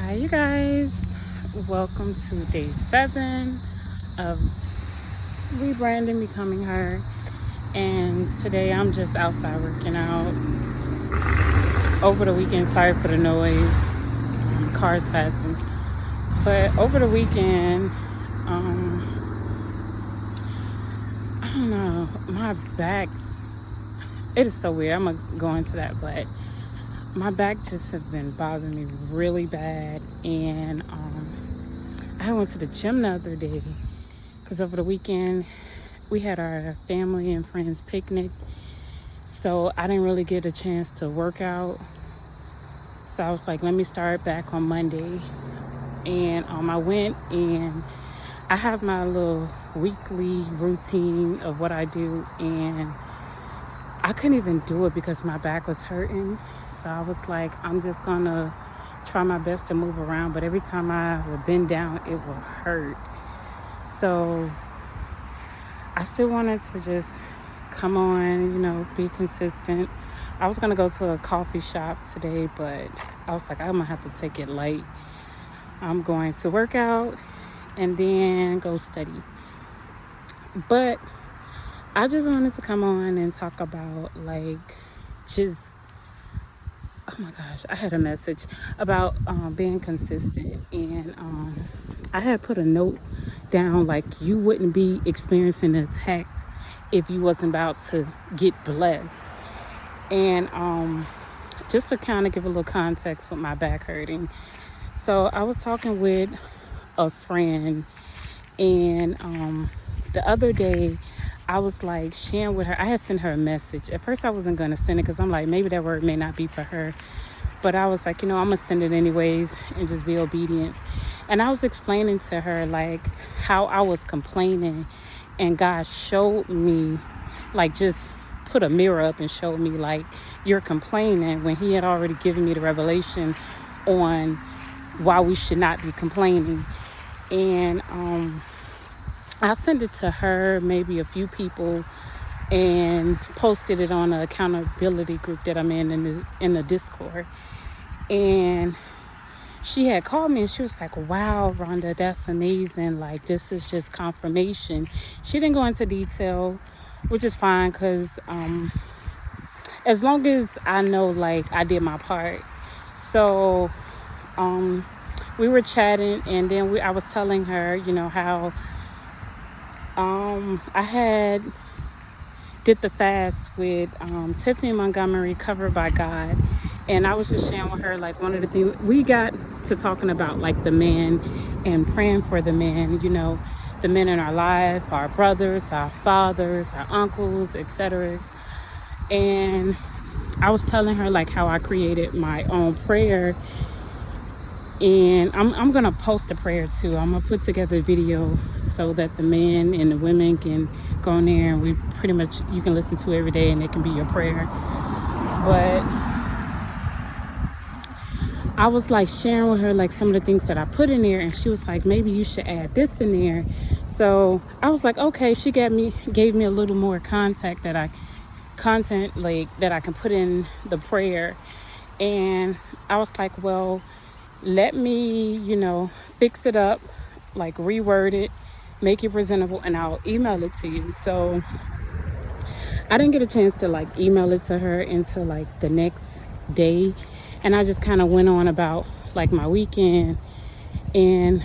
Hi, you guys. Welcome to day 7 of rebranding, becoming her. And today I'm just outside working out. Over the weekend, sorry for the noise, cars passing. But over the weekend, I don't know, my back, it is so weird. I'm going to go into that, but my back just has been bothering me really bad. And I went to the gym the other day because over the weekend we had our family and friends picnic, so I didn't really get a chance to work out. So I was like, let me start back on Monday. And I went, and I have my little weekly routine of what I do, and I couldn't even do it because my back was hurting. So I was like, I'm just gonna try my best to move around, but every time I would bend down, it would hurt. So I still wanted to just come on, be consistent. I was gonna go to a coffee shop today, but I was like, I'm gonna have to take it light. I'm going to work out and then go study. But I just wanted to come on and talk about oh my gosh, I had a message about being consistent. And I had put a note down like you wouldn't be experiencing attacks if you wasn't about to get blessed. And just to kind of give a little context with my back hurting. So I was talking with a friend, and the other day I was like sharing with her. I had sent her a message. At first I wasn't going to send it because I'm like, maybe that word may not be for her. But I was like, I'm going to send it anyways and just be obedient. And I was explaining to her like how I was complaining, and God showed me, like, just put a mirror up and showed me like, you're complaining, when he had already given me the revelation on why we should not be complaining. And I sent it to her, maybe a few people, and posted it on an accountability group that I'm in the Discord. And she had called me and she was like, wow, Rhonda, that's amazing. Like, this is just confirmation. She didn't go into detail, which is fine, because as long as I know, like, I did my part. So we were chatting, and then I was telling her, how I had did the fast with Tiffany Montgomery, Covered by God. And I was just sharing with her, like, one of the things we got to talking about, like, the man and praying for the man, the men in our life, our brothers, our fathers, our uncles, etc. And I was telling her, like, how I created my own prayer. And I'm going to post a prayer too. I'm going to put together a video so that the men and the women can go in there, and you can listen to it every day, and it can be your prayer. But I was like sharing with her like some of the things that I put in there, and she was like, maybe you should add this in there. So I was like, okay. She gave me a little more content that I can put in the prayer. And I was like, well, let me, fix it up, like reword it, make it presentable, and I'll email it to you. So I didn't get a chance to like email it to her until like the next day. And I just kind of went on about like my weekend. And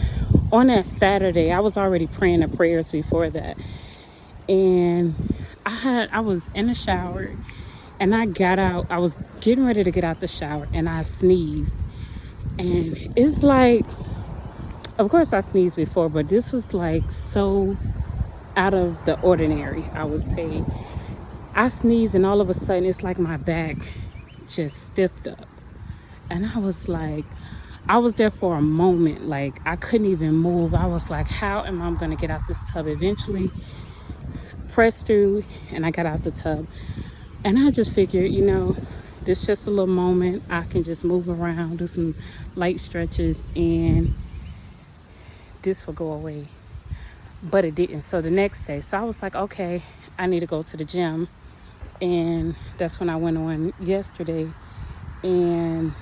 on that Saturday, I was already praying the prayers before that. And I was in the shower, and I got out. I was getting ready to get out the shower, and I sneezed. And it's like, of course I sneezed before, but this was like so out of the ordinary, I would say. I sneezed, and all of a sudden it's like my back just stiffed up. And I was like, I was there for a moment, like I couldn't even move. I was like, how am I going to get out this tub? Eventually pressed through, and I got out the tub. And I just figured, this just a little moment. I can just move around, do some light stretches, and this will go away. But it didn't. So the next day, I was like, okay, I need to go to the gym. And that's when I went on yesterday. And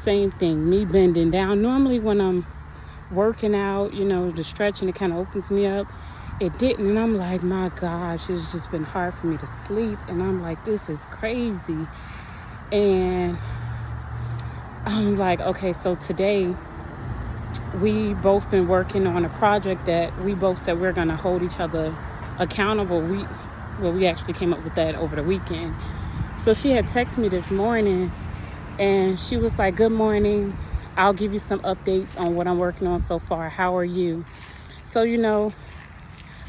same thing, me bending down. Normally when I'm working out, the stretching, it kind of opens me up. It didn't, and I'm like, my gosh, it's just been hard for me to sleep. And I'm like, this is crazy. And I'm like, okay, so today we both been working on a project that we both said we're going to hold each other accountable. We actually came up with that over the weekend. So she had texted me this morning, and she was like, good morning. I'll give you some updates on what I'm working on so far. How are you? So,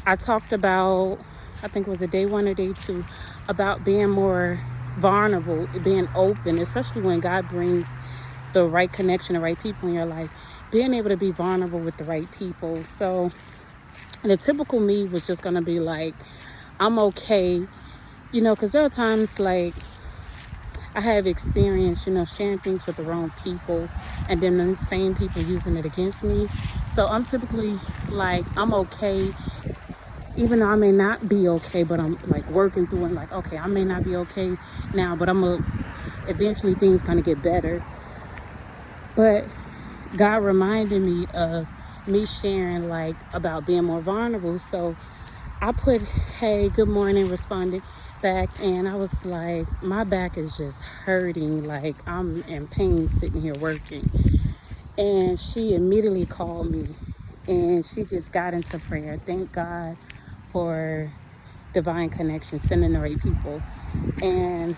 I talked about, I think it was a day 1 or day 2, about being more vulnerable, being open, especially when God brings the right connection, the right people in your life, being able to be vulnerable with the right people. So the typical me was just going to be like, I'm okay, because there are times like I have experience, sharing things with the wrong people and then the same people using it against me. So I'm typically like, I'm okay, even though I may not be okay, but I'm like working through it. Like, okay, I may not be okay now, but eventually things gonna get better. But God reminded me of me sharing like about being more vulnerable. So I put, hey, good morning, responded back, and I was like, my back is just hurting, like I'm in pain sitting here working. And she immediately called me, and she just got into prayer. Thank God for divine connection, sending the right people. And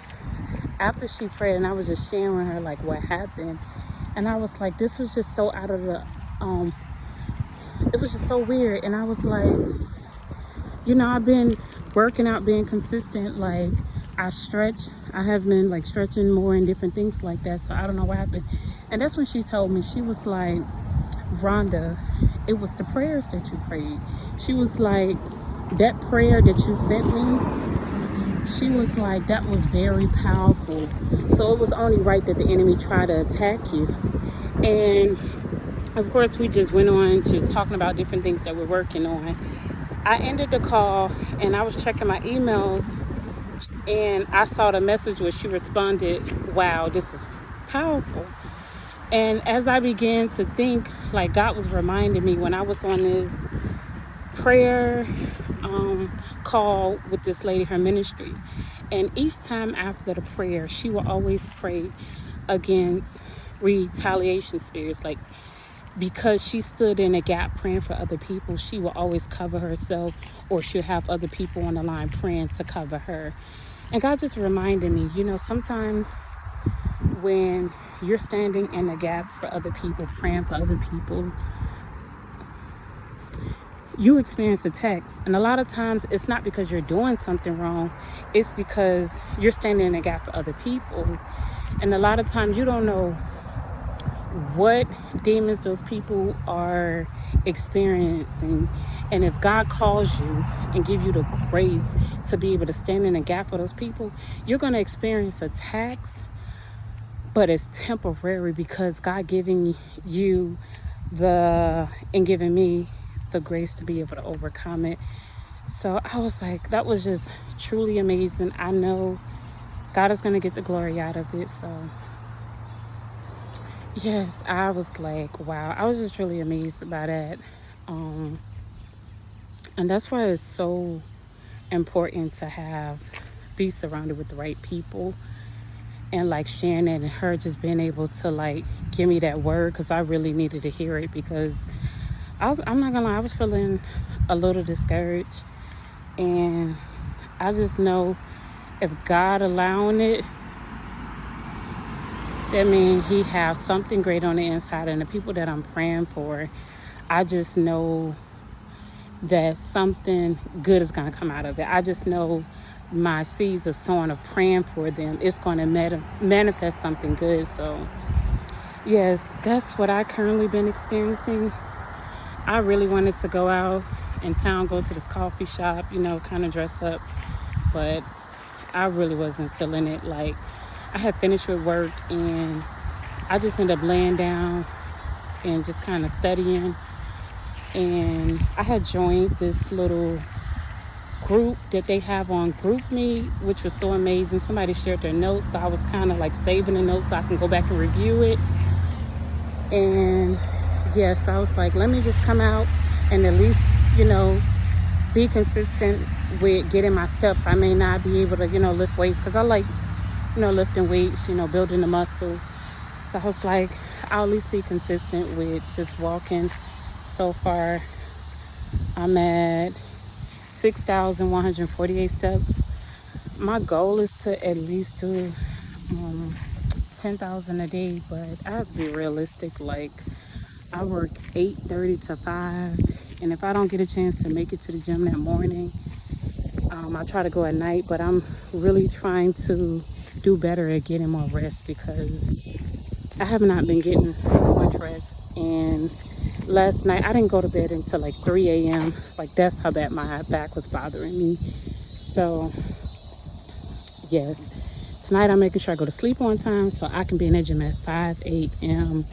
after she prayed, and I was just sharing with her like what happened, and I was like, this was just so out of the it was just so weird. And I was like, I've been working out, being consistent. Like, I stretch. I have been like stretching more and different things like that. So I don't know what happened. And that's when she told me, she was like, Rhonda, it was the prayers that you prayed. She was like, that prayer that you sent me, she was like, that was very powerful. So it was only right that the enemy tried to attack you. And of course, we just went on just talking about different things that we're working on. I ended the call, and I was checking my emails, and I saw the message where she responded, wow, this is powerful. And as I began to think, like God was reminding me when I was on this prayer call with this lady, her ministry, and each time after the prayer, she will always pray against retaliation spirits. Like, because she stood in a gap praying for other people, she will always cover herself, or she'll have other people on the line praying to cover her. And God just reminded me, sometimes when you're standing in a gap for other people, praying for other people, you experience attacks. And a lot of times it's not because you're doing something wrong, it's because you're standing in a gap for other people. And a lot of times you don't know what demons those people are experiencing. And if God calls you and give you the grace to be able to stand in a gap for those people, you're going to experience attacks, but it's temporary, because God giving you and giving me the grace to be able to overcome it. So I was like, that was just truly amazing. I know God is going to get the glory out of it. So yes, I was like, wow, I was just really amazed by that. And that's why it's so important to be surrounded with the right people, and like sharing it, and her just being able to like give me that word, because I really needed to hear it, because I'm not gonna lie, I was feeling a little discouraged. And I just know if God allowing it, that means he has something great on the inside. And the people that I'm praying for, I just know that something good is going to come out of it. I just know my seeds of sowing, of praying for them, it's going to manifest something good. So yes, that's what I currently been experiencing. I really wanted to go out in town, go to this coffee shop, kind of dress up, but I really wasn't feeling it. Like, I had finished with work, and I just ended up laying down and just kind of studying. And I had joined this little group that they have on GroupMe, which was so amazing. Somebody shared their notes, so I was kind of like saving the notes so I can go back and review it. And yes, I was like, let me just come out and at least, you know, be consistent with getting my steps. I may not be able to, you know, lift weights because I like, you know, lifting weights, you know, building the muscle. So I was like, I'll at least be consistent with just walking. So far, I'm at 6,148 steps. My goal is to at least do 10,000 a day, but I have to be realistic. Like, I work 8:30 to 5, and if I don't get a chance to make it to the gym that morning, I try to go at night. But I'm really trying to do better at getting more rest because I have not been getting much rest. And last night I didn't go to bed until like 3 a.m. Like, that's how bad my back was bothering me. So yes, tonight I'm making sure I go to sleep on time so I can be in the gym at 5 a.m.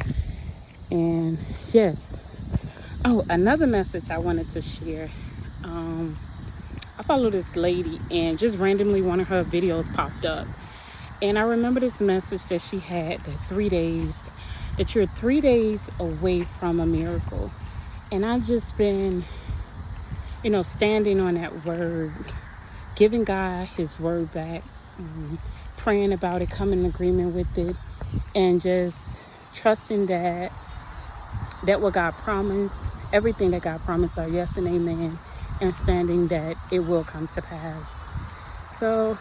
And yes. Oh, another message I wanted to share. I follow this lady and just randomly one of her videos popped up. And I remember this message that she had that you're 3 days away from a miracle. And I've just been, you know, standing on that word, giving God his word back, praying about it, coming in agreement with it, and just trusting that what God promised, everything that God promised are yes and amen, and standing that it will come to pass. So